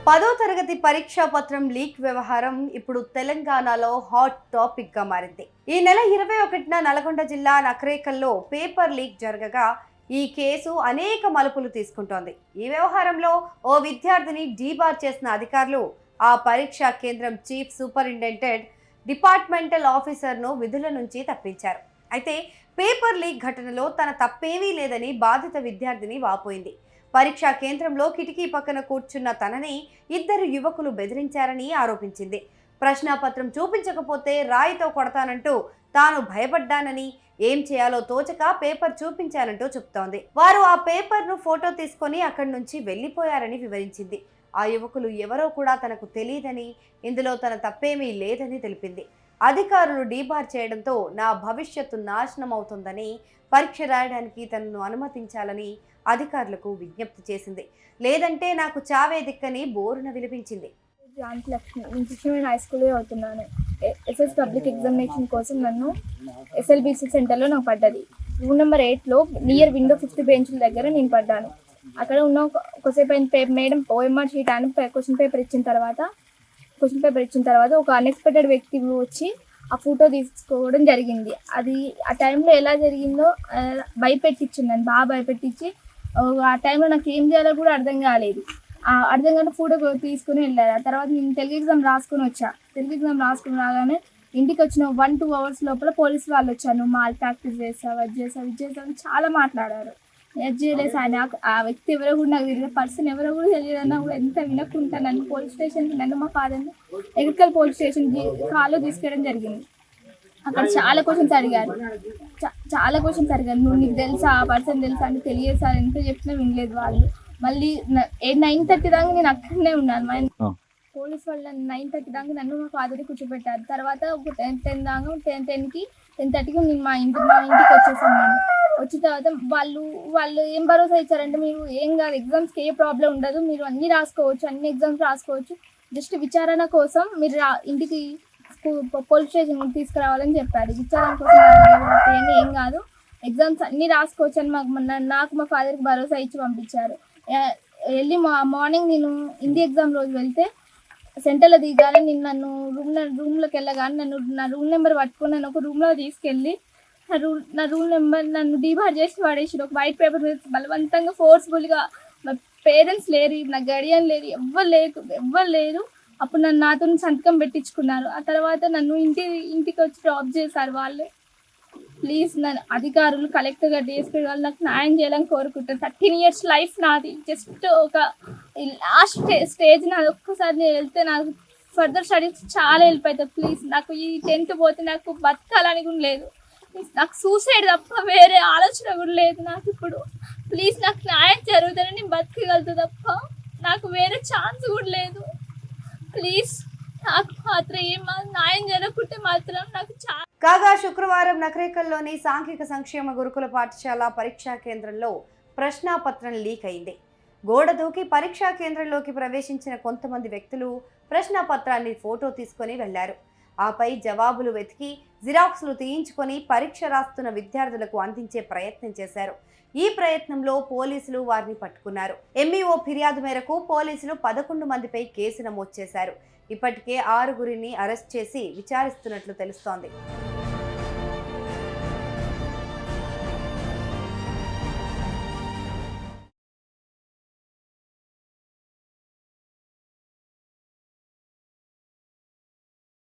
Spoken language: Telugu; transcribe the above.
10వ తరగతి పరీక్షా పత్రం లీక్ వ్యవహారం ఇప్పుడు తెలంగాణలో హాట్ టాపిక్ గా మారింది. ఈ నెల 21న నల్గొండ జిల్లా నకరేకల్లో పేపర్ లీక్ జరగగా ఈ కేసు అనేక మలుపులు తీసుకుంటోంది. ఈ వ్యవహారంలో ఓ విద్యార్థిని డీబార్ చేసిన అధికారులు ఆ పరీక్షా కేంద్రం చీఫ్ సూపరింటెండెంట్ డిపార్ట్మెంటల్ ఆఫీసర్ను విధుల నుంచి తప్పించారు. అయితే పేపర్ లీక్ ఘటనలో తన తప్పేమీ లేదని బాధిత విద్యార్థిని వాపోయింది. పరీక్షా కేంద్రంలో కిటికీ పక్కన కూర్చున్న తనని ఇద్దరు యువకులు బెదిరించారని ఆరోపించింది. ప్రశ్నాపత్రం చూపించకపోతే రాయితో కొడతానంటూ తాను భయపడ్డానని, ఏం చేయాలో తోచక పేపర్ చూపించానంటూ చెప్తోంది. వారు ఆ పేపర్ను ఫోటో తీసుకొని అక్కడి నుంచి వెళ్లిపోయారని వివరించింది. ఆ యువకులు ఎవరో కూడా తనకు తెలియదని, ఇందులో తన తప్పేమీ లేదని తెలిపింది. అధికారులు డీబార్ చేయడంతో నా భవిష్యత్తు నాశనం అవుతుందని, పరీక్ష రాయడానికి తనను అనుమతించాలని అధికారులకు విజ్ఞప్తి చేసింది. లేదంటే నాకు చావే దిక్కని బోరున విలిపించింది. ఝాన్సీ లక్ష్మి, నేను కృష్ణవేణి హై స్కూల్లో చదువుతున్నాను. ఎస్ఎస్ పబ్లిక్ ఎగ్జామినేషన్ కోసం నన్ను ఎస్ఎల్బిసి సెంటర్లో నాకు పడ్డది. రూమ్ నెంబర్ 8లో నియర్ విండో 5th బెంచ్ల దగ్గర నేను పడ్డాను. అక్కడ ఉన్న ఒకసేపు మేడం ఓఎంఆర్ షీట్ అని క్వశ్చన్ పేపర్ ఇచ్చిన తర్వాత ఒక అన్ఎక్స్పెక్టెడ్ వ్యక్తి వచ్చి ఆ ఫోటో తీసుకోవడం జరిగింది. అది ఆ టైంలో ఎలా జరిగిందో భయపెట్టించింది, బాగా భయపెట్టించి ఆ టైంలో నాకు ఏం చేయాలో కూడా అర్థం కాని ఫోటో తీసుకుని వెళ్ళారు. ఆ తర్వాత నేను తెలుగు ఎగ్జామ్ రాసుకుని రాగానే ఇంటికి వచ్చిన 1-2 అవర్స్ లోపల పోలీసు వాళ్ళు వచ్చారు. మాల్ ప్రాక్టీస్ చేస్తావు, అది చేస్తావు అని చాలా మాట్లాడారు. అది చేయలేదు సార్, నాకు ఆ వ్యక్తి ఎవరో కూడా నాకు తెలియదు, పర్సన్ ఎవరో కూడా తెలియదన్నా కూడా ఎంత వినకుండా నన్ను పోలీస్ స్టేషన్కి, నన్ను మా ఫాదర్ని ఎగ్రికల్ పోలీస్ స్టేషన్కి కాల్లో తీసుకెళ్ళడం జరిగింది. అక్కడ చాలా క్వశ్చన్స్ అడిగారు. నువ్వు నీకు తెలుసా, ఆ పర్సన్ తెలుసా అంటే తెలియదు సార్, ఎంత చెప్పినా వినలేదు వాళ్ళు. మళ్ళీ 9:30 దాకా నేను అక్కడనే ఉన్నాను. పోలీస్ వాళ్ళు 9:30 దాకా నన్ను మా ఫాదర్ని కూర్చోబెట్టారు. తర్వాత ఒక 10 దాకా 10:30కి నేను మా ఇంటికి వచ్చేసాను. నేను వచ్చిన తర్వాత వాళ్ళు ఏం భరోసా ఇచ్చారంటే, మీరు ఏం కాదు, ఎగ్జామ్స్కి ఏ ప్రాబ్లం ఉండదు, మీరు అన్ని ఎగ్జామ్స్ రాసుకోవచ్చు, జస్ట్ విచారణ కోసం మీరు ఇంటికి పోలీస్ స్టేషన్ తీసుకురావాలని చెప్పారు. విచారణ కోసం ఏం కాదు, ఎగ్జామ్స్ అన్నీ రాసుకోవచ్చు అని నాకు మా ఫాదర్కి భరోసా ఇచ్చి పంపించారు. వెళ్ళి మార్నింగ్ నేను హిందీ ఎగ్జామ్ రోజు వెళ్తే సెంటర్లో దిగాలి. నేను రూమ్లోకి వెళ్ళగానే నా రూమ్ నెంబర్ పట్టుకుని నన్ను ఒక రూమ్లో తీసుకెళ్ళి నా రూమ్ నెంబర్ నన్ను డీబార్ చేసి పడేసి ఒక వైట్ పేపర్ మీద బలవంతంగా ఫోర్స్ఫుల్గా, నా పేరెంట్స్ లేరు, నా గడియన్ లేరు, ఎవ్వరు లేరు. అప్పుడు నాతో సంతకం పెట్టించుకున్నారు. ఆ తర్వాత నన్ను ఇంటికి వచ్చి డ్రాప్ చేశారు వాళ్ళు. ప్లీజ్ నన్ను అధికారులు, కలెక్టర్ గారు, డిఎస్పీ వాళ్ళు నాకు న్యాయం చేయాలని కోరుకుంటాను. 13 years లైఫ్ నాది, జస్ట్ ఒక లాస్ట్ స్టేజ్ నాది. ఒక్కసారి నేను వెళ్తే నాకు ఫర్దర్ స్టడీస్ చాలా హెల్ప్ అవుతుంది. ప్లీజ్ నాకు ఈ 10th పోతే నాకు బతకాలని కూడా లేదు, నాకు సూసైడ్ తప్ప వేరే ఆలోచన కూడా లేదు నాకు ఇప్పుడు. ప్లీజ్ నాకు న్యాయం జరుగుతుందని నేను బతకగలుగుతా తప్ప నాకు వేరే ఛాన్స్ కూడా లేదు. ప్లీజ్ నాకు మాత్రం న్యాయం జరగకుంటే మాత్రం నాకు కాగా శుక్రవారం నకరేకల్లోని సాంఘిక సంక్షేమ గురుకుల పాఠశాల పరీక్షా కేంద్రంలో ప్రశ్నాపత్రం లీక్ అయింది. గోడ దూకి పరీక్షా కేంద్రంలోకి ప్రవేశించిన కొంతమంది వ్యక్తులు ప్రశ్నాపత్రాన్ని ఫోటో తీసుకొని వెళ్లారు. ఆపై జవాబులు వెతికి జిరాక్స్లు తీయించుకొని పరీక్ష రాస్తున్న విద్యార్థులకు అందించే ప్రయత్నం చేశారు. ఈ ప్రయత్నంలో పోలీసులు వారిని పట్టుకున్నారు. ఎంఈఓ ఫిర్యాదు మేరకు పోలీసులు 11 మందిపై కేసు నమోదు చేశారు. ఇప్పటికే 6గురిని అరెస్ట్ చేసి విచారిస్తున్నట్లు తెలుస్తోంది.